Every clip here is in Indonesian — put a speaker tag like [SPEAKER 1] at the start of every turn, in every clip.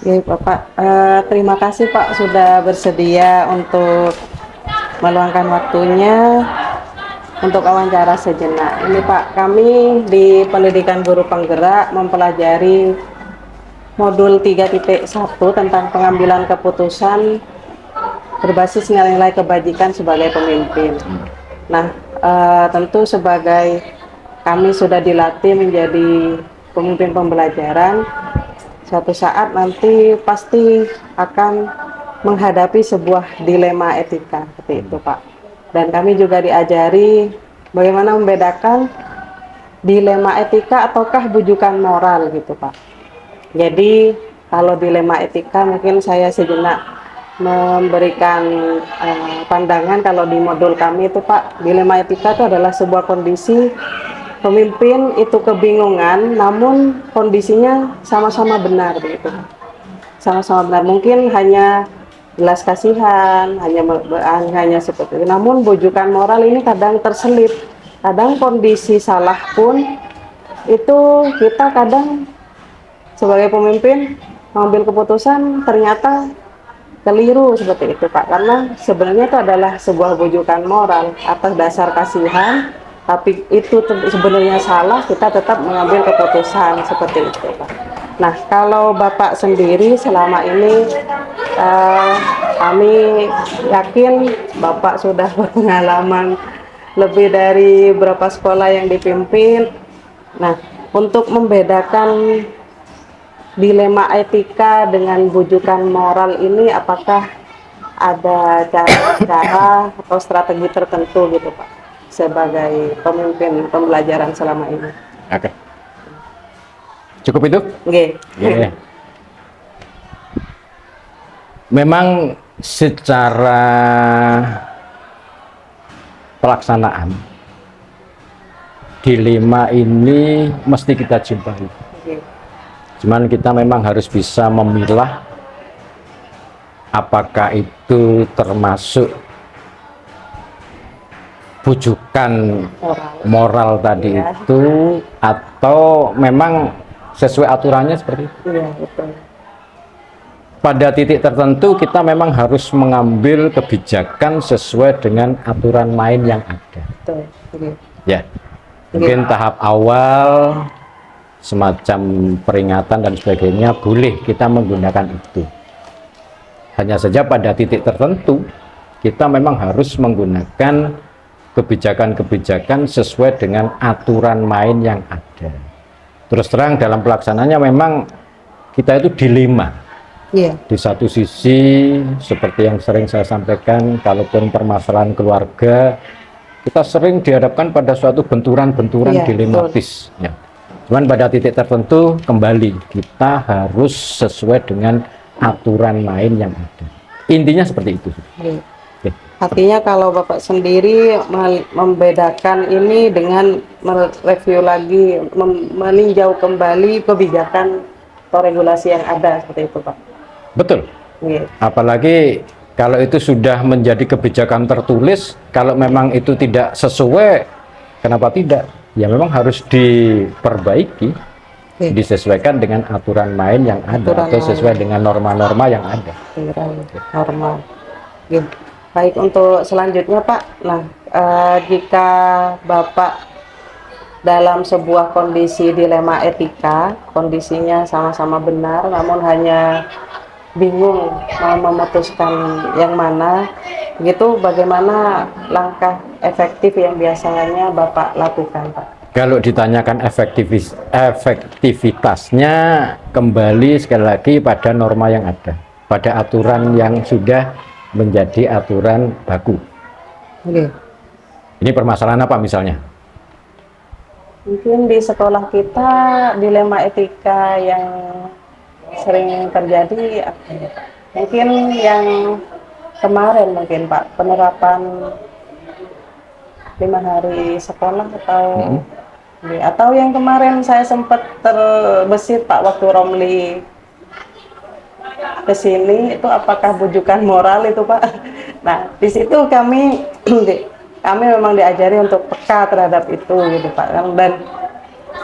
[SPEAKER 1] Ya, Bapak, terima kasih Pak sudah bersedia untuk meluangkan waktunya untuk wawancara sejenak. Ini Pak, kami di Pendidikan Guru Penggerak mempelajari modul 3.1 tentang pengambilan keputusan berbasis nilai-nilai kebajikan sebagai pemimpin. Nah, tentu sebagai kami sudah dilatih menjadi pemimpin pembelajaran, suatu saat nanti pasti akan menghadapi sebuah dilema etika seperti itu Pak. Dan kami juga diajari bagaimana membedakan dilema etika ataukah bujukan moral gitu Pak. Jadi kalau dilema etika mungkin saya sejenak memberikan pandangan. Kalau di modul kami itu Pak, dilema etika itu adalah sebuah kondisi pemimpin itu kebingungan namun kondisinya sama-sama benar begitu. Sama-sama benar, mungkin hanya belas kasihan, hanya seperti itu. Namun bujukan moral ini kadang terselip. Kadang kondisi salah pun itu kita kadang sebagai pemimpin mengambil keputusan ternyata keliru seperti itu Pak, karena sebenarnya itu adalah sebuah bujukan moral atas dasar kasihan, tapi itu sebenarnya salah, kita tetap mengambil keputusan seperti itu Pak. Nah, kalau Bapak sendiri selama ini kami yakin Bapak sudah berpengalaman lebih dari berapa sekolah yang dipimpin. Nah, untuk membedakan dilema etika dengan bujukan moral ini, apakah ada cara-cara atau strategi tertentu gitu Pak sebagai pemimpin pembelajaran selama ini?
[SPEAKER 2] Oke. Cukup itu?
[SPEAKER 1] Oke.
[SPEAKER 2] Yeah. Memang secara pelaksanaan dilema ini mesti kita jumpai.
[SPEAKER 1] Okay.
[SPEAKER 2] Cuman kita memang harus bisa memilah apakah itu termasuk bujukan moral tadi itu atau memang sesuai aturannya seperti itu.
[SPEAKER 1] Iya, betul.
[SPEAKER 2] Pada titik tertentu kita memang harus mengambil kebijakan sesuai dengan aturan main yang ada.
[SPEAKER 1] Betul. Okay.
[SPEAKER 2] Ya, mungkin tahap awal semacam peringatan dan sebagainya boleh kita menggunakan itu. Hanya saja pada titik tertentu kita memang harus menggunakan kebijakan-kebijakan sesuai dengan aturan main yang ada. Terus terang dalam pelaksanaannya memang kita itu dilema.
[SPEAKER 1] Yeah.
[SPEAKER 2] Di satu sisi seperti yang sering saya sampaikan, kalaupun permasalahan keluarga kita sering dihadapkan pada suatu benturan-benturan dilematis. Ya. Cuman pada titik tertentu kembali kita harus sesuai dengan aturan main yang ada. Intinya seperti itu.
[SPEAKER 1] Yeah. Okay. Artinya kalau Bapak sendiri membedakan ini dengan mereview lagi, meninjau kembali kebijakan atau regulasi yang ada seperti itu Pak.
[SPEAKER 2] Betul.
[SPEAKER 1] Yeah.
[SPEAKER 2] Apalagi kalau itu sudah menjadi kebijakan tertulis, kalau memang itu tidak sesuai, kenapa tidak? Ya memang harus diperbaiki, disesuaikan dengan aturan main yang ada, atau sesuai dengan norma-norma yang ada.
[SPEAKER 1] Norma. Okay. Baik, untuk selanjutnya Pak, nah jika Bapak dalam sebuah kondisi dilema etika, kondisinya sama-sama benar, namun hanya bingung mau memutuskan yang mana, gitu, bagaimana langkah efektif yang biasanya Bapak lakukan Pak?
[SPEAKER 2] Kalau ditanyakan efektivitasnya, kembali sekali lagi pada norma yang ada, pada aturan yang sudah menjadi aturan baku.
[SPEAKER 1] Okay.
[SPEAKER 2] Ini permasalahan apa misalnya?
[SPEAKER 1] Mungkin di sekolah kita dilema etika yang sering terjadi, mungkin yang kemarin mungkin Pak, penerapan 5 hari sekolah atau yang kemarin saya sempat terbesit Pak waktu Romli ke sini, itu apakah bujukan moral itu Pak? Nah, di situ kami memang diajari untuk peka terhadap itu gitu Pak. Dan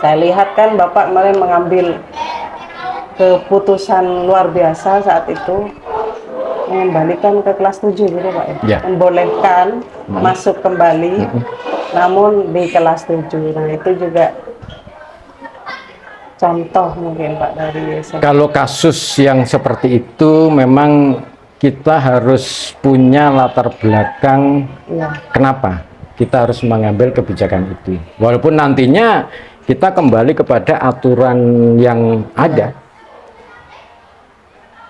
[SPEAKER 1] saya lihat kan Bapak kemarin mengambil keputusan luar biasa saat itu mengembalikan ke kelas 7 gitu Pak ya.
[SPEAKER 2] Ya.
[SPEAKER 1] Membolehkan masuk kembali namun di kelas 7. Nah, itu juga contoh mungkin Pak dari SMP.
[SPEAKER 2] Kalau kasus yang seperti itu memang kita harus punya latar belakang
[SPEAKER 1] Iya.
[SPEAKER 2] kenapa kita harus mengambil kebijakan itu. Walaupun nantinya kita kembali kepada aturan yang ada.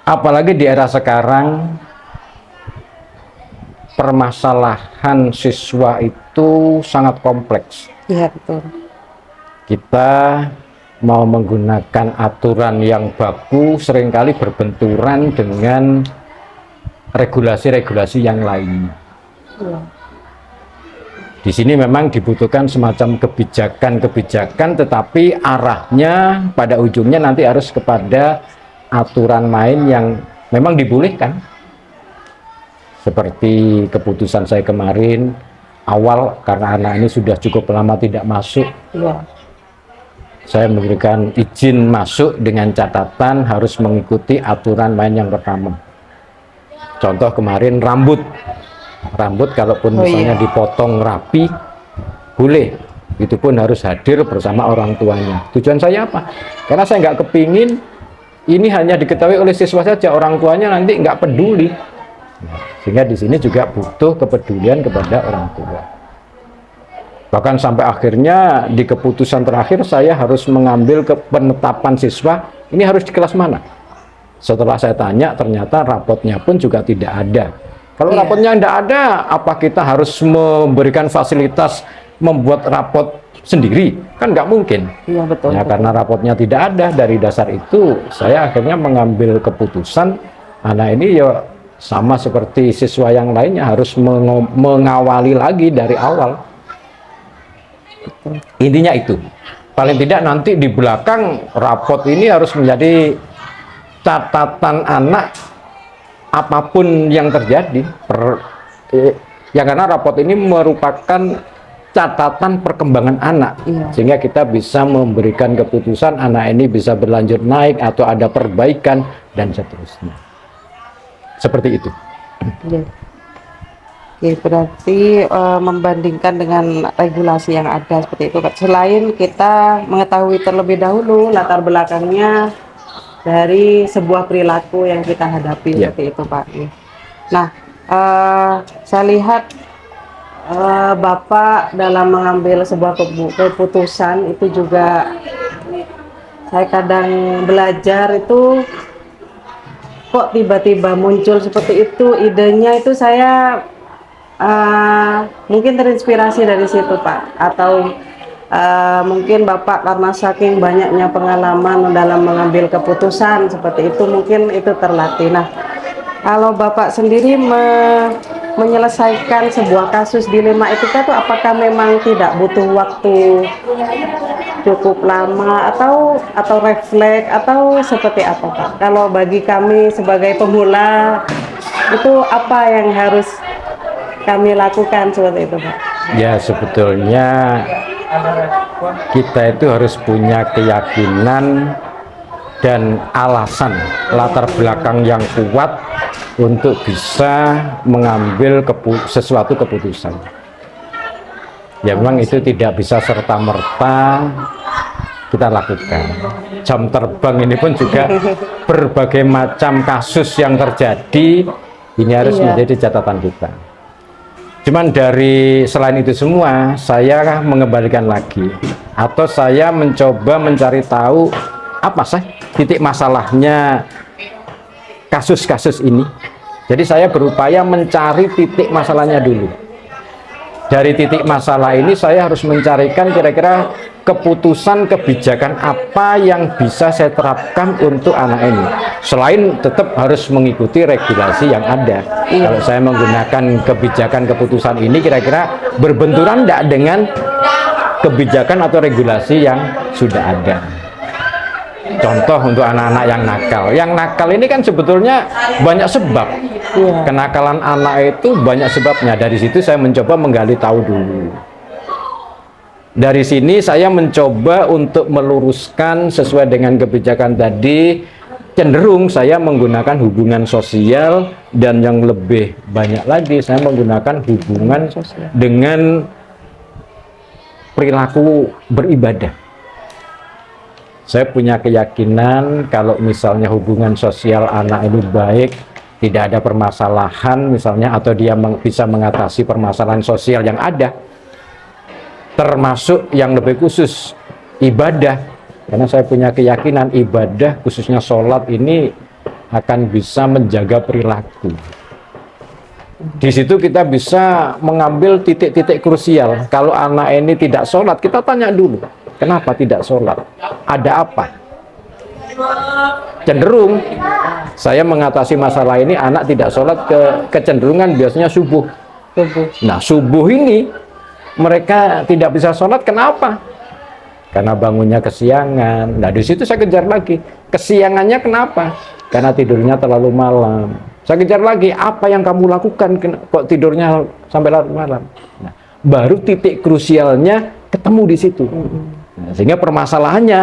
[SPEAKER 2] Apalagi di era sekarang permasalahan siswa itu sangat kompleks.
[SPEAKER 1] Iya, betul.
[SPEAKER 2] Kita mau menggunakan aturan yang baku seringkali berbenturan dengan regulasi-regulasi yang lainnya.
[SPEAKER 1] Iya.
[SPEAKER 2] Di sini memang dibutuhkan semacam kebijakan-kebijakan, tetapi arahnya pada ujungnya nanti harus kepada aturan main yang memang dibolehkan. Seperti keputusan saya kemarin awal, karena anak ini sudah cukup lama tidak masuk,
[SPEAKER 1] Iya.
[SPEAKER 2] saya memberikan izin masuk dengan catatan harus mengikuti aturan main yang pertama. Contoh kemarin rambut kalaupun misalnya dipotong rapi boleh, itu pun harus hadir bersama orang tuanya. Tujuan saya apa? Karena saya nggak kepingin ini hanya diketahui oleh siswa saja, orang tuanya nanti nggak peduli. Sehingga di sini juga butuh kepedulian kepada orang tua. Bahkan sampai akhirnya di keputusan terakhir saya harus mengambil penetapan siswa ini harus di kelas mana. Setelah saya tanya ternyata rapotnya pun juga tidak ada. Kalau rapotnya tidak ada, apa kita harus memberikan fasilitas membuat rapot sendiri? Kan nggak mungkin.
[SPEAKER 1] Iya, betul.
[SPEAKER 2] Ya, karena rapotnya tidak ada. Dari dasar itu saya akhirnya mengambil keputusan anak ini ya sama seperti siswa yang lainnya harus mengawali lagi dari awal. Intinya itu. Paling tidak nanti di belakang rapot ini harus menjadi catatan anak apapun yang terjadi. Ya karena rapot ini merupakan catatan perkembangan anak.
[SPEAKER 1] Iya.
[SPEAKER 2] Sehingga kita bisa memberikan keputusan anak ini bisa berlanjut naik atau ada perbaikan dan seterusnya. Seperti itu.
[SPEAKER 1] Iya. Oke, berarti membandingkan dengan regulasi yang ada seperti itu, Pak. Selain kita mengetahui terlebih dahulu latar belakangnya dari sebuah perilaku yang kita hadapi, seperti itu, Pak. Nah, saya lihat Bapak dalam mengambil sebuah keputusan itu juga saya kadang belajar itu kok tiba-tiba muncul seperti itu, idenya itu saya mungkin terinspirasi dari situ, Pak, atau mungkin Bapak karena saking banyaknya pengalaman dalam mengambil keputusan seperti itu mungkin itu terlatih. Nah, kalau Bapak sendiri menyelesaikan sebuah kasus dilema etika itu apakah memang tidak butuh waktu cukup lama atau refleks atau seperti apa, Pak? Kalau bagi kami sebagai pemula itu apa yang harus kami lakukan seperti itu, Pak?
[SPEAKER 2] Ya, sebetulnya kita itu harus punya keyakinan dan alasan latar belakang yang kuat untuk bisa mengambil sesuatu keputusan. Ya memang itu tidak bisa serta-merta kita lakukan. Jam terbang ini pun juga berbagai macam kasus yang terjadi, ini harus menjadi catatan kita. Cuman dari selain itu semua, saya mengembalikan lagi atau saya mencoba mencari tahu apa sih titik masalahnya kasus-kasus ini. Jadi saya berupaya mencari titik masalahnya dulu. Dari titik masalah ini saya harus mencarikan kira-kira keputusan kebijakan apa yang bisa saya terapkan untuk anak ini. Selain tetap harus mengikuti regulasi yang ada. Kalau saya menggunakan kebijakan keputusan ini kira-kira berbenturan tidak dengan kebijakan atau regulasi yang sudah ada. Contoh untuk anak-anak yang nakal. Yang nakal ini kan sebetulnya banyak sebab. Kenakalan anak itu banyak sebabnya. Dari situ saya mencoba menggali tahu dulu. Dari sini saya mencoba untuk meluruskan sesuai dengan kebijakan tadi, cenderung saya menggunakan hubungan sosial, dan yang lebih banyak lagi saya menggunakan hubungan
[SPEAKER 1] Sosial.
[SPEAKER 2] dengan perilaku beribadah. Saya punya keyakinan kalau misalnya hubungan sosial anak ini baik, tidak ada permasalahan misalnya, atau dia bisa mengatasi permasalahan sosial yang ada, termasuk yang lebih khusus ibadah. Karena saya punya keyakinan ibadah, khususnya sholat ini akan bisa menjaga perilaku. Di situ kita bisa mengambil titik-titik krusial. Kalau anak ini tidak sholat, kita tanya dulu, kenapa tidak sholat? Ada apa? Cenderung saya mengatasi masalah ini, anak tidak sholat, kecenderungan biasanya subuh. Nah, subuh ini mereka tidak bisa sholat, kenapa? Karena bangunnya kesiangan. Nah, di situ saya kejar lagi. Kesiangannya kenapa? Karena tidurnya terlalu malam. Saya kejar lagi, apa yang kamu lakukan kok tidurnya sampai larut malam? Nah, baru titik krusialnya ketemu di situ. Nah, sehingga permasalahannya,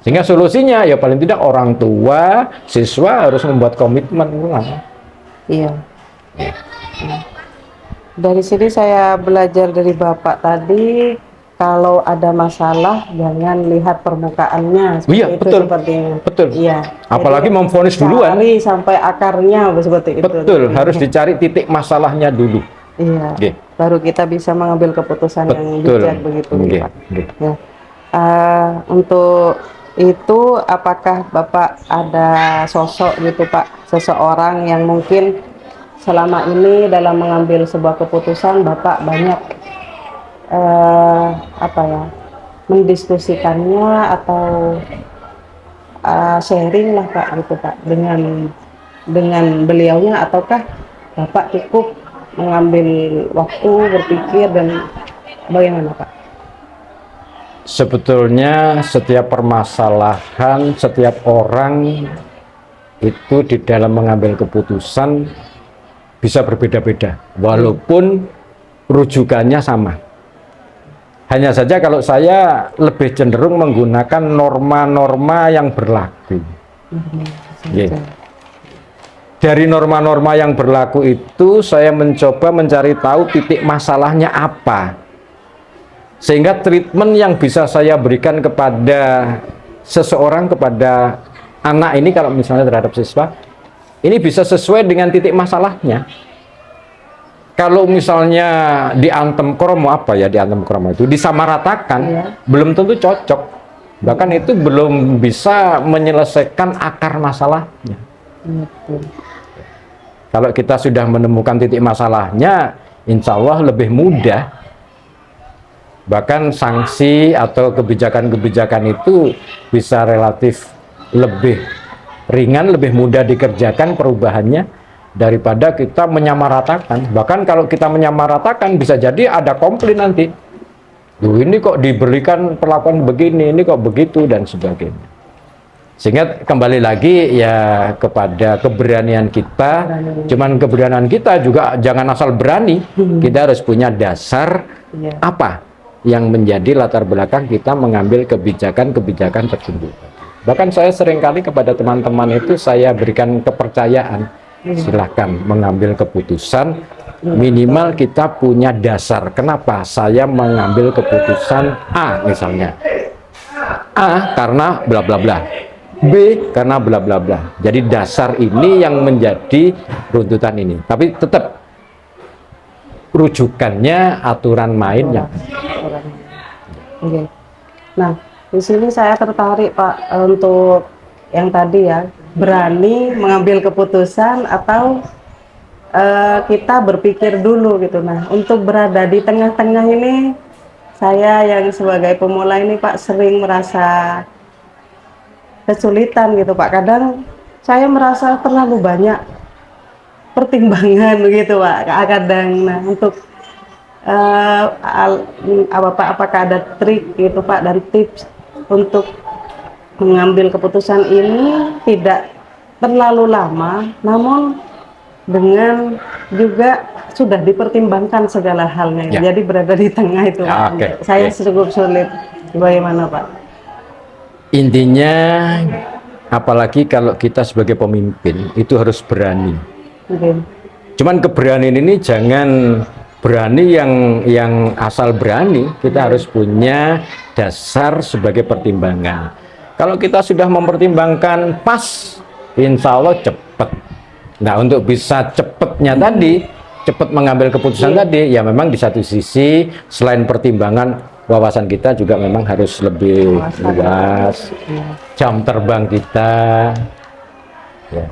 [SPEAKER 2] sehingga solusinya ya paling tidak orang tua, siswa harus membuat komitmen ulang.
[SPEAKER 1] Iya. Dari sini saya belajar dari Bapak tadi, kalau ada masalah jangan lihat permukaannya.
[SPEAKER 2] Iya,
[SPEAKER 1] itu
[SPEAKER 2] betul.
[SPEAKER 1] sepertinya.
[SPEAKER 2] Betul.
[SPEAKER 1] Iya.
[SPEAKER 2] Apalagi
[SPEAKER 1] Jadi,
[SPEAKER 2] memvonis duluan.
[SPEAKER 1] cari sampai akarnya seperti itu.
[SPEAKER 2] Betul, harus dicari titik masalahnya dulu.
[SPEAKER 1] Iya.
[SPEAKER 2] Oke.
[SPEAKER 1] Baru kita bisa mengambil keputusan yang
[SPEAKER 2] Betul.
[SPEAKER 1] bijak begitu,
[SPEAKER 2] Oke,
[SPEAKER 1] Pak.
[SPEAKER 2] oke.
[SPEAKER 1] Ya. Untuk itu, apakah Bapak ada sosok gitu Pak, seseorang yang mungkin selama ini dalam mengambil sebuah keputusan Bapak banyak mendiskusikannya atau sharing lah Pak gitu Pak dengan beliaunya, ataukah Bapak cukup mengambil waktu berpikir dan bagaimana Pak?
[SPEAKER 2] Sebetulnya setiap permasalahan, setiap orang itu di dalam mengambil keputusan bisa berbeda-beda, walaupun rujukannya sama. Hanya saja kalau saya lebih cenderung menggunakan norma-norma yang berlaku. Yeah. Dari norma-norma yang berlaku itu saya mencoba mencari tahu titik masalahnya apa, sehingga treatment yang bisa saya berikan kepada seseorang, kepada anak ini kalau misalnya terhadap siswa ini bisa sesuai dengan titik masalahnya. Kalau misalnya diantem kromo, diantem kromo itu disamaratakan, belum tentu cocok, bahkan itu belum bisa menyelesaikan akar masalahnya. Kalau kita sudah menemukan titik masalahnya, insya Allah lebih mudah. Bahkan sanksi atau kebijakan-kebijakan itu bisa relatif lebih ringan, lebih mudah dikerjakan perubahannya daripada kita menyamaratakan. Bahkan kalau kita menyamaratakan bisa jadi ada komplain nanti. Duh, ini kok diberikan perlakuan begini, ini kok begitu dan sebagainya. Sehingga kembali lagi ya kepada keberanian kita. Cuman keberanian kita juga jangan asal berani. Kita harus punya dasar apa yang menjadi latar belakang kita mengambil kebijakan-kebijakan tersebut. Bahkan saya seringkali kepada teman-teman itu saya berikan kepercayaan. Silahkan mengambil keputusan, minimal kita punya dasar. Kenapa saya mengambil keputusan A misalnya? A karena bla bla bla, B karena bla bla bla. Jadi dasar ini yang menjadi runtutan ini. Tapi tetap rujukannya aturan mainnya.
[SPEAKER 1] Oke. Nah, di sini saya tertarik Pak untuk yang tadi ya, berani mengambil keputusan atau kita berpikir dulu gitu. Nah, untuk berada di tengah-tengah ini, saya yang sebagai pemula ini Pak sering merasa kesulitan gitu Pak. Kadang saya merasa terlalu banyak pertimbangan begitu Pak. Kadang, nah untuk apakah ada trik gitu Pak dan tips untuk mengambil keputusan ini tidak terlalu lama, namun dengan juga sudah dipertimbangkan segala halnya.
[SPEAKER 2] Ya.
[SPEAKER 1] Jadi berada di tengah itu.
[SPEAKER 2] Ya, okay.
[SPEAKER 1] Saya cukup sulit. Bagaimana Pak?
[SPEAKER 2] Intinya apalagi kalau kita sebagai pemimpin itu harus berani.
[SPEAKER 1] Oke.
[SPEAKER 2] Cuman keberanian ini jangan berani yang asal berani, kita harus punya dasar sebagai pertimbangan. Kalau kita sudah mempertimbangkan pas, insya Allah cepat. Nah, untuk bisa cepatnya tadi, cepat mengambil keputusan tadi, ya memang di satu sisi selain pertimbangan, wawasan kita juga memang harus lebih luas, jam terbang kita, ya.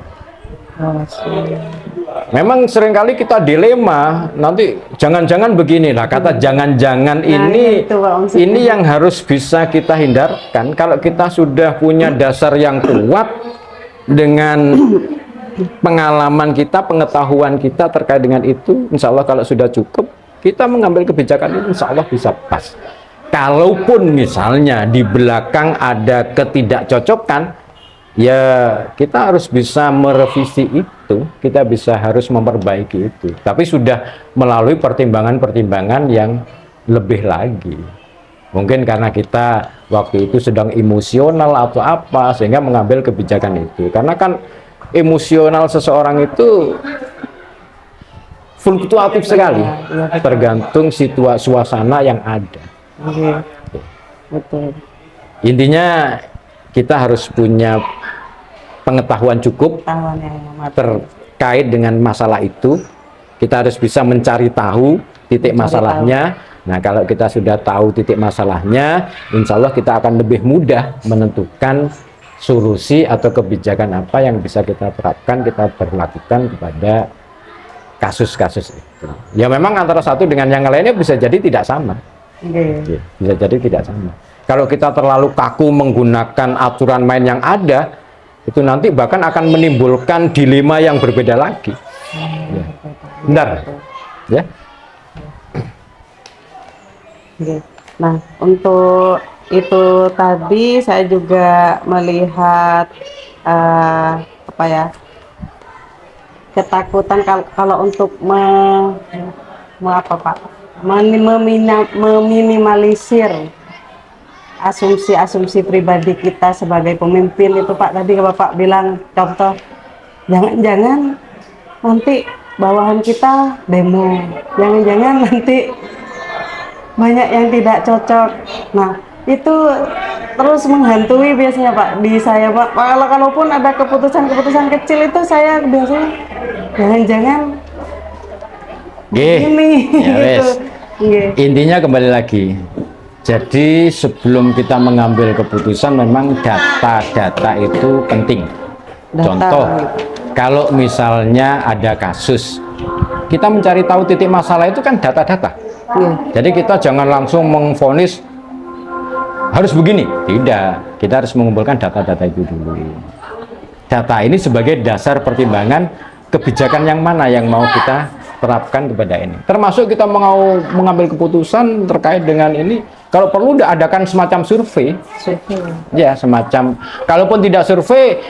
[SPEAKER 2] Memang seringkali kita dilema, nanti jangan-jangan beginilah, kata jangan-jangan ini
[SPEAKER 1] itu, Pak, maksudnya.
[SPEAKER 2] ini yang harus bisa kita hindarkan. Kalau kita sudah punya dasar yang kuat dengan pengalaman kita, pengetahuan kita terkait dengan itu, insya Allah kalau sudah cukup, kita mengambil kebijakan itu insya Allah bisa pas. Kalaupun misalnya di belakang ada ketidakcocokan, ya kita harus bisa merevisi itu, kita harus memperbaiki itu, tapi sudah melalui pertimbangan-pertimbangan yang lebih lagi. Mungkin karena kita waktu itu sedang emosional atau apa, sehingga mengambil kebijakan itu. Karena kan emosional seseorang itu fluktuatif sekali, tergantung situasi suasana yang ada.
[SPEAKER 1] Oke. Betul.
[SPEAKER 2] Intinya kita harus punya pengetahuan cukup terkait dengan masalah itu. Kita harus bisa mencari tahu titik masalahnya. Nah, kalau kita sudah tahu titik masalahnya, insya Allah kita akan lebih mudah menentukan solusi atau kebijakan apa yang bisa kita terapkan, kita berlakukan kepada kasus-kasus itu. Ya memang antara satu dengan yang lainnya bisa jadi tidak sama.
[SPEAKER 1] Okay.
[SPEAKER 2] Bisa jadi tidak sama. Kalau kita terlalu kaku menggunakan aturan main yang ada, itu nanti bahkan akan menimbulkan dilema yang berbeda lagi. Ya. Benar, ya.
[SPEAKER 1] Okay. Nah, untuk itu tadi saya juga melihat apa ya, ketakutan kalau untuk meminimalisir asumsi-asumsi pribadi kita sebagai pemimpin itu, Pak. Tadi Bapak bilang contoh, jangan-jangan nanti bawahan kita demo, jangan-jangan nanti banyak yang tidak cocok. Nah, itu terus menghantui biasanya, Pak, di saya, Pak. Kalaupun ada keputusan-keputusan kecil itu saya biasanya jangan-jangan ini
[SPEAKER 2] Ya,
[SPEAKER 1] gitu.
[SPEAKER 2] Intinya kembali lagi. Jadi sebelum kita mengambil keputusan memang data-data itu penting. Contoh, kalau misalnya ada kasus, kita mencari tahu titik masalah itu kan data-data. Jadi kita jangan langsung mengvonis harus begini. Tidak, kita harus mengumpulkan data-data itu dulu. Data ini sebagai dasar pertimbangan kebijakan yang mana yang mau kita terapkan kepada ini. Termasuk kita mau mengambil keputusan terkait dengan ini, kalau perlu adakan semacam survei. Ya, semacam. Kalaupun tidak survei,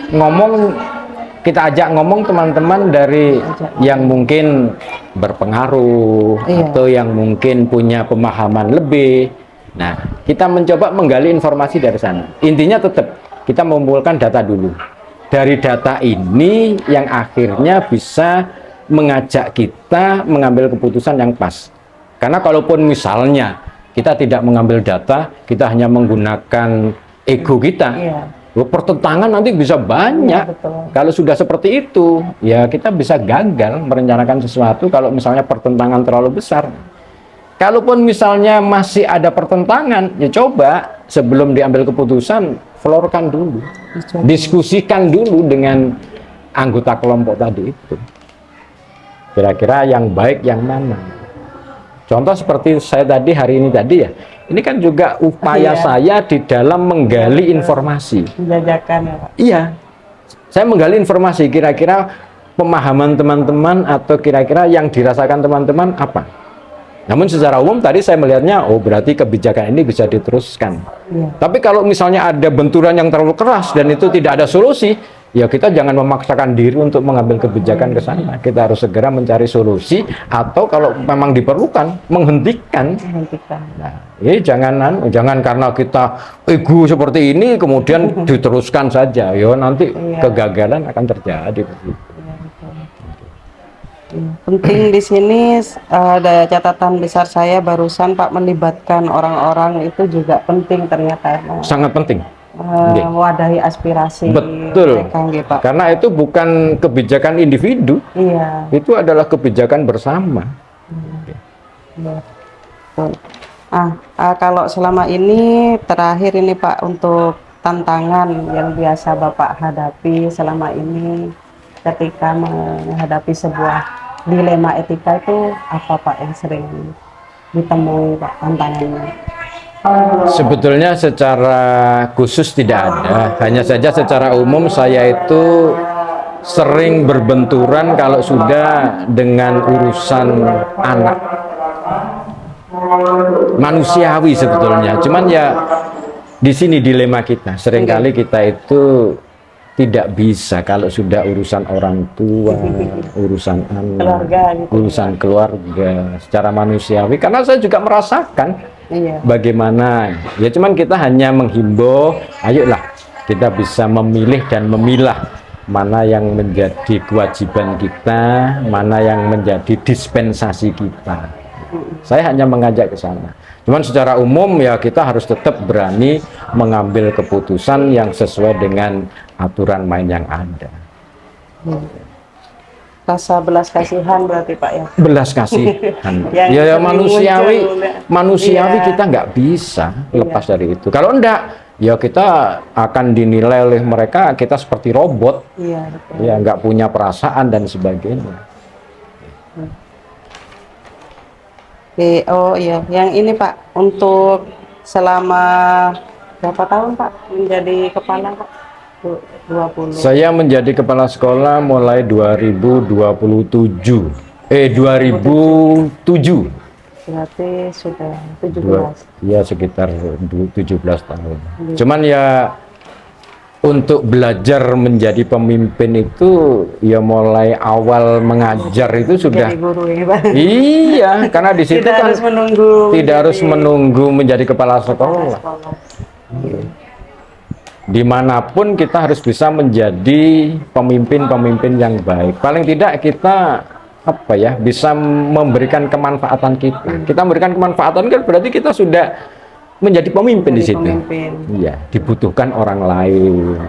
[SPEAKER 2] kita ajak ngomong teman-teman dari yang mungkin berpengaruh atau yang mungkin punya pemahaman lebih. Nah, kita mencoba menggali informasi dari sana. Intinya tetap kita mengumpulkan data dulu. Dari data ini yang akhirnya bisa mengajak kita mengambil keputusan yang pas. Karena kalaupun misalnya kita tidak mengambil data, kita hanya menggunakan ego kita, pertentangan nanti bisa banyak. Kalau sudah seperti itu, ya kita bisa gagal merencanakan sesuatu kalau misalnya pertentangan terlalu besar. Kalaupun misalnya masih ada pertentangan, ya coba sebelum diambil keputusan, florkan dulu, diskusikan dulu dengan anggota kelompok tadi itu. Kira-kira yang baik yang mana? Contoh seperti saya tadi hari ini tadi ya, ini kan juga upaya saya di dalam menggali informasi. Penjajakan ya, Pak. Iya, saya menggali informasi kira-kira pemahaman teman-teman atau kira-kira yang dirasakan teman-teman apa. Namun secara umum tadi saya melihatnya, oh berarti kebijakan ini bisa diteruskan. Tapi kalau misalnya ada benturan yang terlalu keras dan itu tidak ada solusi, ya kita jangan memaksakan diri untuk mengambil kebijakan ke sana. Kita harus segera mencari solusi, atau kalau memang diperlukan menghentikan. Nah, ini jangan karena kita ego seperti ini kemudian diteruskan saja. Ya nanti kegagalan akan terjadi.
[SPEAKER 1] Penting di sini ada catatan besar saya barusan Pak, melibatkan orang-orang itu juga penting ternyata.
[SPEAKER 2] Sangat penting.
[SPEAKER 1] Mewadahi aspirasi.
[SPEAKER 2] Betul.
[SPEAKER 1] mereka, Pak.
[SPEAKER 2] Karena itu bukan kebijakan individu.
[SPEAKER 1] Iya.
[SPEAKER 2] Itu adalah kebijakan bersama.
[SPEAKER 1] Iya. Betul. Kalau selama ini terakhir ini Pak, untuk tantangan yang biasa Bapak hadapi selama ini ketika menghadapi sebuah dilema etika itu apa Pak yang sering ditemui Pak tantangannya?
[SPEAKER 2] Sebetulnya secara khusus tidak ada, hanya saja secara umum saya itu sering berbenturan kalau sudah dengan urusan anak. Manusiawi sebetulnya, cuman ya di sini dilema kita. Seringkali kita itu tidak bisa kalau sudah urusan orang tua, urusan anak,
[SPEAKER 1] Keluarga, gitu.
[SPEAKER 2] urusan keluarga secara manusiawi. Karena saya juga merasakan bagaimana. Ya cuman kita hanya menghimbau, ayolah kita bisa memilih dan memilah mana yang menjadi kewajiban kita, mana yang menjadi dispensasi kita. Saya hanya mengajak ke sana. Cuman secara umum ya kita harus tetap berani mengambil keputusan yang sesuai dengan aturan main yang ada.
[SPEAKER 1] Rasa belas kasihan berarti Pak ya?
[SPEAKER 2] Belas kasihan.
[SPEAKER 1] Yang
[SPEAKER 2] ya
[SPEAKER 1] sering
[SPEAKER 2] manusiawi
[SPEAKER 1] Iya.
[SPEAKER 2] kita nggak bisa lepas dari itu. Kalau enggak, ya kita akan dinilai oleh mereka kita seperti robot.
[SPEAKER 1] Iya, betul.
[SPEAKER 2] Ya nggak punya perasaan dan sebagainya.
[SPEAKER 1] Oke, oh iya, yang ini Pak, untuk selama berapa tahun Pak menjadi kepala Pak? 20.
[SPEAKER 2] Saya menjadi kepala sekolah mulai 2007. 2007.
[SPEAKER 1] Berarti sudah 17.
[SPEAKER 2] Ya sekitar 17 tahun. Cuman ya untuk belajar menjadi pemimpin itu ya mulai awal mengajar itu sudah
[SPEAKER 1] Jadi guru ya Pak.
[SPEAKER 2] iya, karena di situ
[SPEAKER 1] Tidak
[SPEAKER 2] kan
[SPEAKER 1] harus menunggu.
[SPEAKER 2] tidak harus menunggu menjadi kepala sekolah. Dimanapun kita harus bisa menjadi pemimpin-pemimpin yang baik. Paling tidak kita bisa memberikan kemanfaatan kita. Kita memberikan kemanfaatan kan berarti kita sudah menjadi pemimpin di situ. Iya, dibutuhkan orang lain,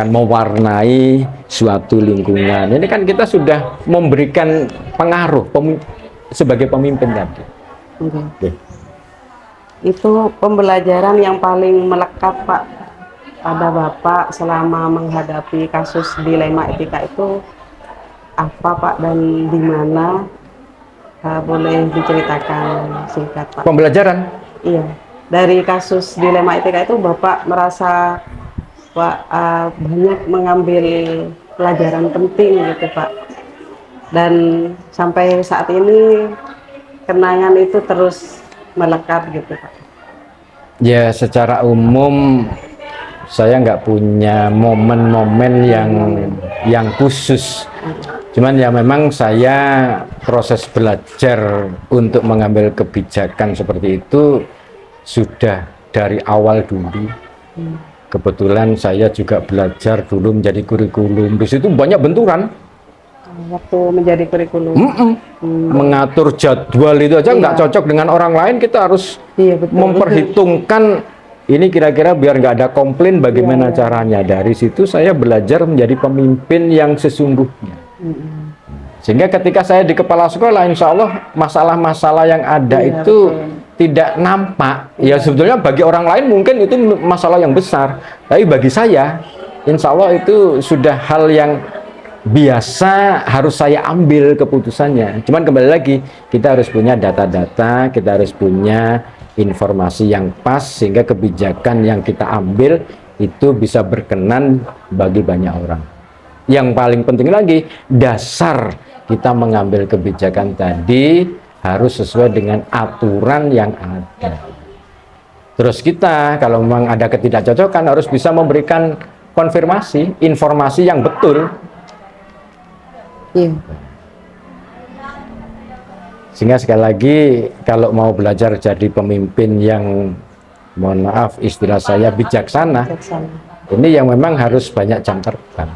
[SPEAKER 2] mewarnai suatu lingkungan. Ini kan kita sudah memberikan pengaruh sebagai pemimpin tadi. Okay.
[SPEAKER 1] Itu pembelajaran yang paling melekat Pak pada Bapak selama menghadapi kasus dilema etika itu apa Pak, dan di mana? Boleh diceritakan singkat Pak.
[SPEAKER 2] Pembelajaran?
[SPEAKER 1] Iya. Dari kasus dilema etika itu Bapak merasa Pak banyak mengambil pelajaran penting gitu Pak. Dan sampai saat ini kenangan itu terus melekat gitu Pak.
[SPEAKER 2] Ya secara umum saya nggak punya momen-momen yang khusus. Cuman ya memang saya proses belajar untuk mengambil kebijakan seperti itu sudah dari awal dulu. Kebetulan saya juga belajar dulu menjadi kurikulum. Di situ banyak benturan.
[SPEAKER 1] Waktu menjadi kurikulum.
[SPEAKER 2] Mengatur jadwal itu aja nggak cocok dengan orang lain, kita harus memperhitungkan ini kira-kira biar nggak ada komplain bagaimana caranya. Dari situ saya belajar menjadi pemimpin yang sesungguhnya. Sehingga ketika saya di kepala sekolah, insya Allah masalah-masalah yang ada itu tidak nampak. Ya sebetulnya bagi orang lain mungkin itu masalah yang besar, tapi bagi saya insya Allah itu sudah hal yang biasa, harus saya ambil keputusannya. Cuman kembali lagi, kita harus punya data-data, kita harus punya informasi yang pas sehingga kebijakan yang kita ambil itu bisa berkenan bagi banyak orang. Yang paling penting lagi, dasar kita mengambil kebijakan tadi harus sesuai dengan aturan yang ada. Terus kita kalau memang ada ketidakcocokan harus bisa memberikan konfirmasi informasi yang betul.
[SPEAKER 1] Iya.
[SPEAKER 2] Sehingga sekali lagi kalau mau belajar jadi pemimpin yang, mohon maaf istilah saya, bijaksana,
[SPEAKER 1] Bijaksana.
[SPEAKER 2] ini yang memang harus banyak jam terbang.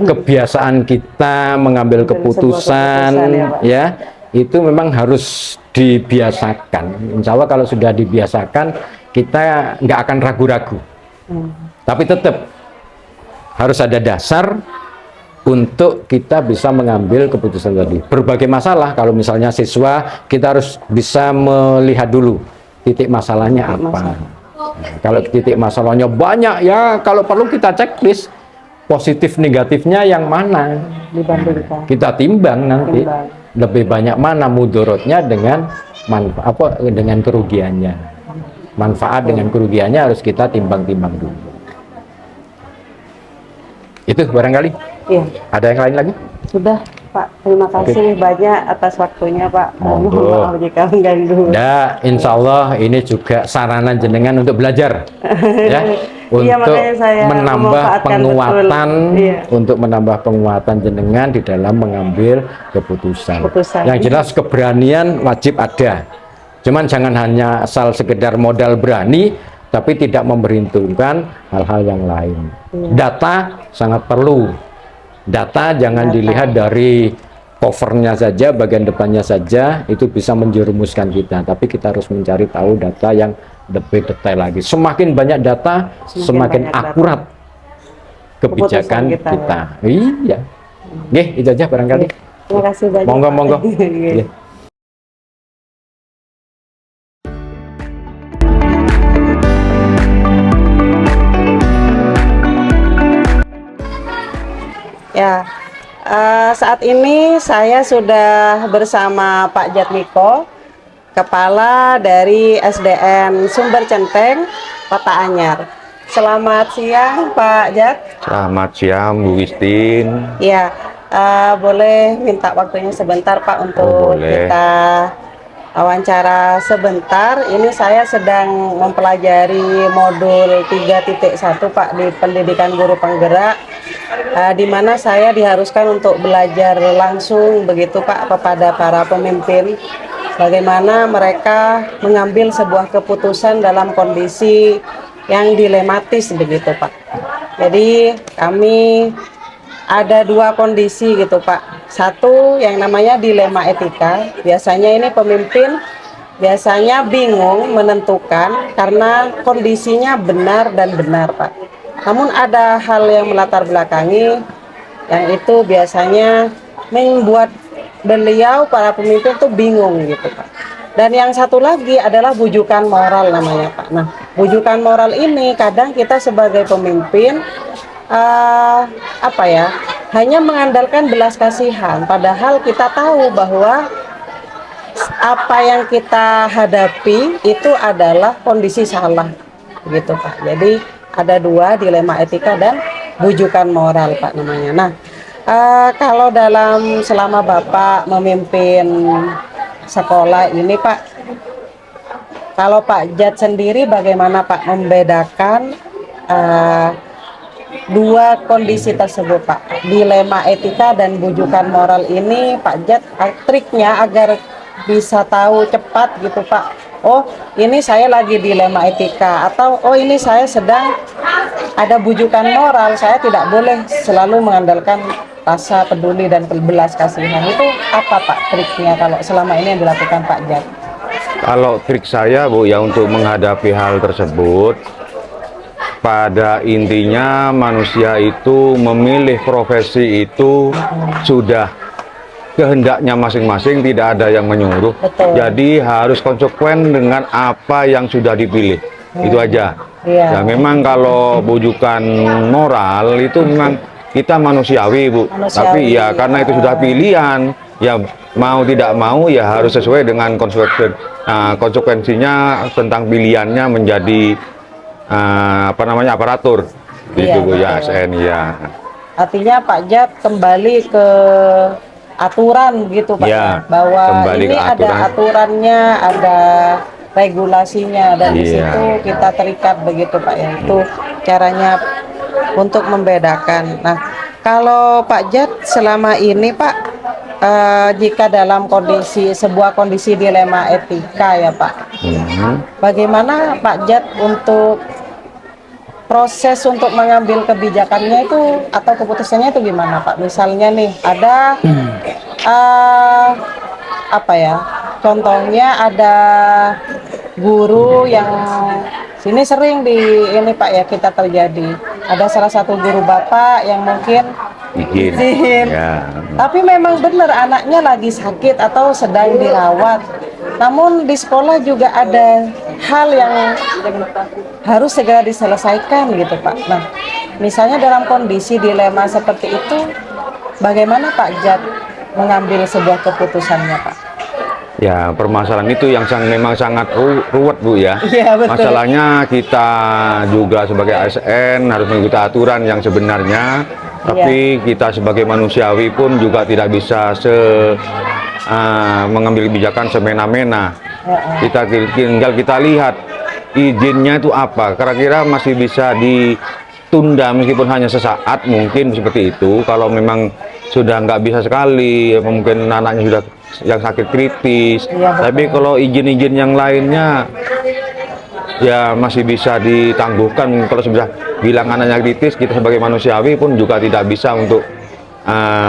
[SPEAKER 2] Kebiasaan kita mengambil keputusan,
[SPEAKER 1] ya, Pak.
[SPEAKER 2] ya, itu memang harus dibiasakan. Insya Allah kalau sudah dibiasakan, kita nggak akan ragu-ragu. Tapi tetap harus ada dasar untuk kita bisa mengambil keputusan tadi. Berbagai masalah, kalau misalnya siswa, kita harus bisa melihat dulu titik masalahnya apa. Nah, kalau titik masalahnya banyak, ya kalau perlu kita checklist positif negatifnya yang mana.
[SPEAKER 1] Dibandingkan.
[SPEAKER 2] Kita timbang nanti
[SPEAKER 1] Timbang.
[SPEAKER 2] lebih banyak mana mudorotnya dengan manfaat, dengan kerugiannya. Manfaat dengan kerugiannya harus kita timbang-timbang dulu. Itu barangkali.
[SPEAKER 1] Iya.
[SPEAKER 2] Ada yang lain lagi?
[SPEAKER 1] Sudah, Pak. Terima kasih banyak atas waktunya, Pak.
[SPEAKER 2] Monggo.
[SPEAKER 1] Mohon maaf jika mengganggu.
[SPEAKER 2] Nah, insya Allah ini juga sarana jenengan untuk belajar, ya, untuk
[SPEAKER 1] Iya, makanya saya
[SPEAKER 2] menambah
[SPEAKER 1] memanfaatkan
[SPEAKER 2] penguatan,
[SPEAKER 1] betul. Iya.
[SPEAKER 2] untuk menambah penguatan jenengan di dalam mengambil keputusan. Yang jelas keberanian wajib ada. Cuman jangan hanya asal sekedar modal berani, tapi tidak memperhitungkan hal-hal yang lain. Data sangat perlu. Data jangan dilihat dari covernya saja, bagian depannya saja, itu bisa menjerumuskan kita. Tapi kita harus mencari tahu data yang lebih detail lagi. Semakin banyak data, semakin
[SPEAKER 1] banyak
[SPEAKER 2] akurat kebijakan
[SPEAKER 1] Keputusan
[SPEAKER 2] kita. Iya. Oke, itu aja barangkali.
[SPEAKER 1] Terima kasih banyak.
[SPEAKER 2] Monggo,
[SPEAKER 1] Pak.
[SPEAKER 2] monggo.
[SPEAKER 1] Iya.
[SPEAKER 2] Iya.
[SPEAKER 1] Ya, saat ini saya sudah bersama Pak Jatmiko, Kepala dari SDN Sumber Centeng, Kota Anyar. Selamat siang, Pak Jat.
[SPEAKER 3] Selamat siang, Bu Wistin.
[SPEAKER 1] Ya, boleh minta waktunya sebentar, Pak, untuk
[SPEAKER 3] boleh.
[SPEAKER 1] kita wawancara sebentar. Ini saya sedang mempelajari modul 3.1, Pak, di pendidikan guru penggerak, di mana saya diharuskan untuk belajar langsung begitu, Pak, kepada para pemimpin bagaimana mereka mengambil sebuah keputusan dalam kondisi yang dilematis begitu, Pak. Jadi kami ada dua kondisi gitu, Pak. Satu yang namanya dilema etika. Biasanya ini pemimpin biasanya bingung menentukan karena kondisinya benar dan benar, Pak. Namun ada hal yang melatar belakangi yang itu biasanya membuat beliau para pemimpin tuh bingung gitu, Pak. Dan yang satu lagi adalah bujukan moral namanya, Pak. Nah, bujukan moral ini kadang kita sebagai pemimpin hanya mengandalkan belas kasihan, padahal kita tahu bahwa apa yang kita hadapi itu adalah kondisi salah, gitu, Pak. Jadi ada dua, dilema etika dan bujukan moral, Pak, namanya. Nah, kalau dalam selama Bapak memimpin sekolah ini, Pak, kalau Pak Jat sendiri bagaimana, Pak, membedakan dua kondisi tersebut, Pak? Dilema etika dan bujukan moral ini, Pak Jat, triknya agar bisa tahu cepat gitu, Pak. Oh, ini saya lagi dilema etika, atau oh ini saya sedang ada bujukan moral, saya tidak boleh selalu mengandalkan rasa peduli dan belas kasihan. Itu apa, Pak, triknya kalau selama ini yang dilakukan Pak Jat?
[SPEAKER 3] Kalau trik saya, Bu, ya untuk menghadapi hal tersebut, pada intinya manusia itu memilih profesi itu sudah kehendaknya masing-masing, tidak ada yang menyuruh.
[SPEAKER 1] Betul.
[SPEAKER 3] Jadi harus konsekuen dengan apa yang sudah dipilih. Itu aja.
[SPEAKER 1] Iya.
[SPEAKER 3] Ya memang kalau bujukan moral itu memang kita manusiawi, Bu.
[SPEAKER 1] Manusiawi,
[SPEAKER 3] Tapi ya karena itu sudah pilihan, ya mau tidak mau ya harus sesuai dengan konsekuensinya tentang pilihannya menjadi aparatur. Gitu, Bu, ya, ASN, ya.
[SPEAKER 1] Artinya Pak Jat kembali ke aturan gitu, Pak,
[SPEAKER 3] Ya,
[SPEAKER 1] bahwa
[SPEAKER 3] kembali
[SPEAKER 1] ini
[SPEAKER 3] ke
[SPEAKER 1] ada
[SPEAKER 3] aturan.
[SPEAKER 1] aturannya, ada regulasinya, dan di
[SPEAKER 3] Iya.
[SPEAKER 1] situ kita terikat begitu, Pak, ya. Itu caranya untuk membedakan. Nah, kalau Pak Jat selama ini Pak, jika dalam sebuah kondisi dilema etika ya Pak, bagaimana Pak Jat untuk proses untuk mengambil kebijakannya itu atau keputusannya itu gimana Pak? Misalnya nih ada apa ya? Contohnya ada guru yang sini sering ini Pak ya kita terjadi. Ada salah satu guru Bapak yang mungkin izin.
[SPEAKER 3] Ya.
[SPEAKER 1] Tapi memang benar anaknya lagi sakit atau sedang dirawat. Namun di sekolah juga ada hal yang harus segera diselesaikan gitu Pak. Nah, misalnya dalam kondisi dilema seperti itu, bagaimana Pak Jat mengambil sebuah keputusannya Pak?
[SPEAKER 3] Ya, permasalahan itu yang memang sangat ruwet Bu ya.
[SPEAKER 1] Iya, betul.
[SPEAKER 3] Masalahnya kita juga sebagai ASN harus mengikuti aturan yang sebenarnya, tapi kita sebagai manusiawi pun juga tidak bisa mengambil kebijakan semena-mena. Tinggal kita lihat izinnya itu apa, kira-kira masih bisa ditunda meskipun hanya sesaat, mungkin seperti itu. Kalau memang sudah nggak bisa sekali, mungkin anaknya sudah yang sakit kritis, tapi kalau izin-izin yang lainnya ya masih bisa ditangguhkan. Kalau sudah bilang anaknya kritis, kita sebagai manusiawi pun juga tidak bisa untuk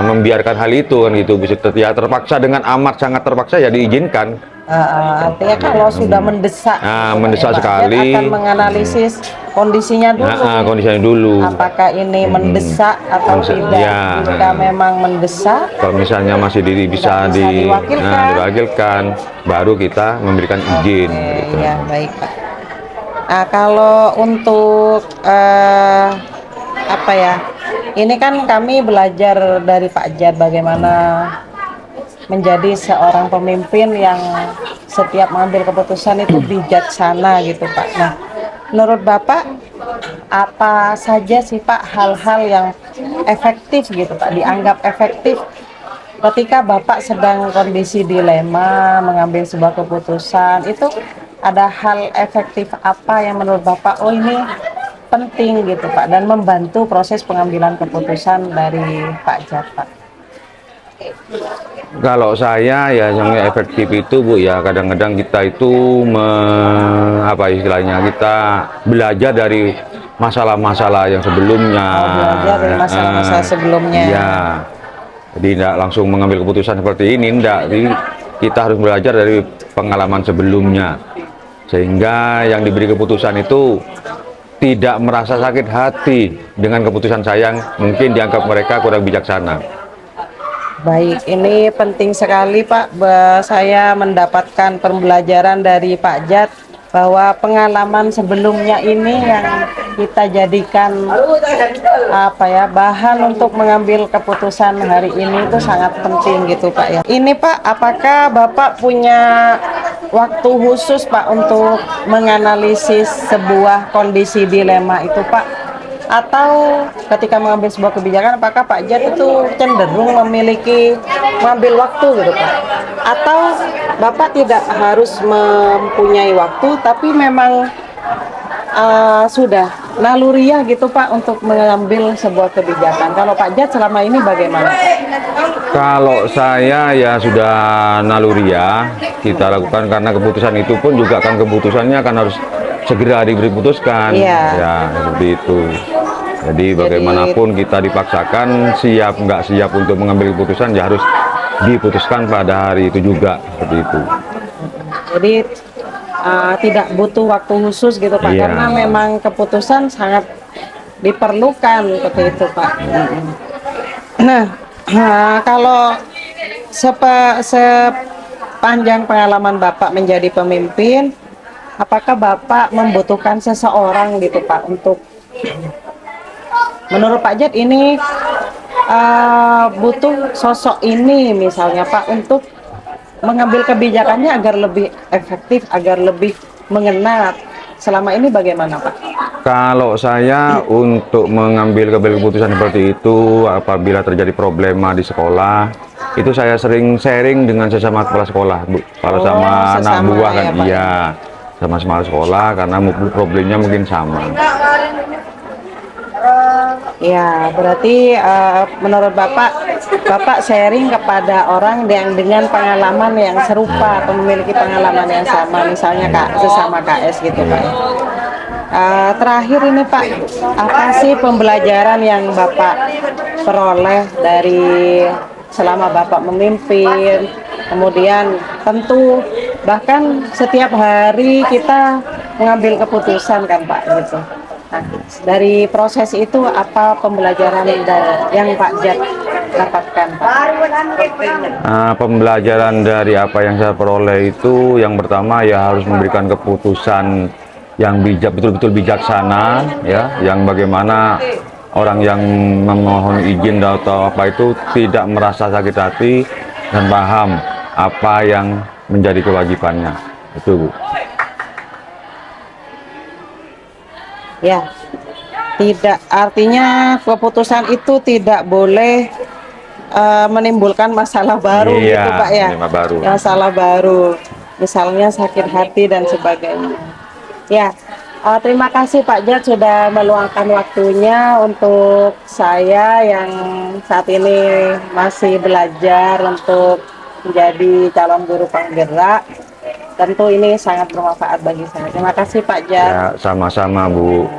[SPEAKER 3] membiarkan hal itu kan gitu. Bisa ya terpaksa, dengan amat sangat terpaksa ya diizinkan.
[SPEAKER 1] Artinya kalau sudah mendesak,
[SPEAKER 3] mendesak
[SPEAKER 1] Pak
[SPEAKER 3] sekali,
[SPEAKER 1] akan menganalisis kondisinya dulu.
[SPEAKER 3] Kondisinya dulu.
[SPEAKER 1] Apakah ini mendesak atau tidak?
[SPEAKER 3] Ya.
[SPEAKER 1] Jika memang mendesak,
[SPEAKER 3] kalau misalnya masih bisa diwakilkan, baru kita memberikan izin. Gitu.
[SPEAKER 1] Ya baik Pak. Nah, kalau untuk apa ya? Ini kan kami belajar dari Pak Jat bagaimana menjadi seorang pemimpin yang setiap mengambil keputusan itu bijaksana gitu Pak. Nah, menurut Bapak apa saja sih Pak hal-hal yang efektif gitu Pak, dianggap efektif ketika Bapak sedang kondisi dilema mengambil sebuah keputusan, itu ada hal efektif apa yang menurut Bapak oh ini penting gitu Pak dan membantu proses pengambilan keputusan dari Pak Jat Pak?
[SPEAKER 3] Kalau saya ya yang efektif itu Bu ya, kadang-kadang kita itu apa istilahnya, kita belajar dari masalah-masalah yang sebelumnya.
[SPEAKER 1] Belajar dari masalah-masalah sebelumnya.
[SPEAKER 3] Ya, jadi tidak langsung mengambil keputusan seperti ini, tidak. Jadi kita harus belajar dari pengalaman sebelumnya, sehingga yang diberi keputusan itu tidak merasa sakit hati dengan keputusan saya yang mungkin dianggap mereka kurang bijaksana.
[SPEAKER 1] Baik, ini penting sekali Pak. Saya mendapatkan pembelajaran dari Pak Jat bahwa pengalaman sebelumnya ini yang kita jadikan apa ya bahan untuk mengambil keputusan hari ini itu sangat penting gitu Pak ya. Ini Pak, apakah Bapak punya waktu khusus Pak untuk menganalisis sebuah kondisi dilema itu Pak? Atau ketika mengambil sebuah kebijakan, apakah Pak Jat itu cenderung mengambil waktu gitu Pak? Atau Bapak tidak harus mempunyai waktu, tapi memang sudah naluriah gitu Pak untuk mengambil sebuah kebijakan? Kalau Pak Jat selama ini bagaimana Pak?
[SPEAKER 3] Kalau saya ya sudah naluriah kita lakukan, karena keputusan itu pun juga kan keputusannya kan harus segera diputuskan. Ya seperti itu. Jadi bagaimanapun kita dipaksakan, siap nggak siap untuk mengambil keputusan ya harus diputuskan pada hari itu juga, seperti itu. Jadi
[SPEAKER 1] tidak butuh waktu khusus gitu Pak, karena memang keputusan sangat diperlukan seperti itu Pak. Nah, kalau sepanjang pengalaman Bapak menjadi pemimpin, apakah Bapak membutuhkan seseorang gitu Pak untuk, menurut Pak Jat ini butuh sosok ini misalnya Pak untuk mengambil kebijakannya agar lebih efektif, agar lebih mengena. Selama ini bagaimana Pak?
[SPEAKER 3] Kalau saya untuk mengambil keputusan seperti itu, apabila terjadi problema di sekolah, itu saya sering sharing dengan sesama kepala sekolah Bu. Kalau sama anak buah kan ya, iya, sama sekolah, karena problemnya mungkin sama.
[SPEAKER 1] Ya, berarti menurut Bapak sharing kepada orang yang dengan pengalaman yang serupa atau memiliki pengalaman yang sama, misalnya Kak, sesama KS gitu Pak. Ya. Terakhir ini Pak, apa sih pembelajaran yang Bapak peroleh dari selama Bapak memimpin? Kemudian tentu bahkan setiap hari kita mengambil keputusan kan Pak gitu. Nah, dari proses itu apa pembelajaran yang Pak Jat dapatkan Pak?
[SPEAKER 3] Pembelajaran dari apa yang saya peroleh itu yang pertama ya harus memberikan keputusan yang bijak, betul-betul bijaksana ya, yang bagaimana orang yang memohon izin atau apa itu tidak merasa sakit hati dan paham apa yang menjadi kewajibannya. Itu Bu.
[SPEAKER 1] Ya, tidak artinya keputusan itu tidak boleh menimbulkan masalah baru
[SPEAKER 3] Iya,
[SPEAKER 1] gitu Pak ya.
[SPEAKER 3] masalah baru.
[SPEAKER 1] Masalah baru, misalnya sakit hati dan sebagainya. Ya, terima kasih Pak Jat sudah meluangkan waktunya untuk saya yang saat ini masih belajar untuk menjadi calon guru penggerak. Tentu ini sangat bermanfaat bagi saya. Terima kasih Pak Jat.
[SPEAKER 3] Ya, sama-sama Bu.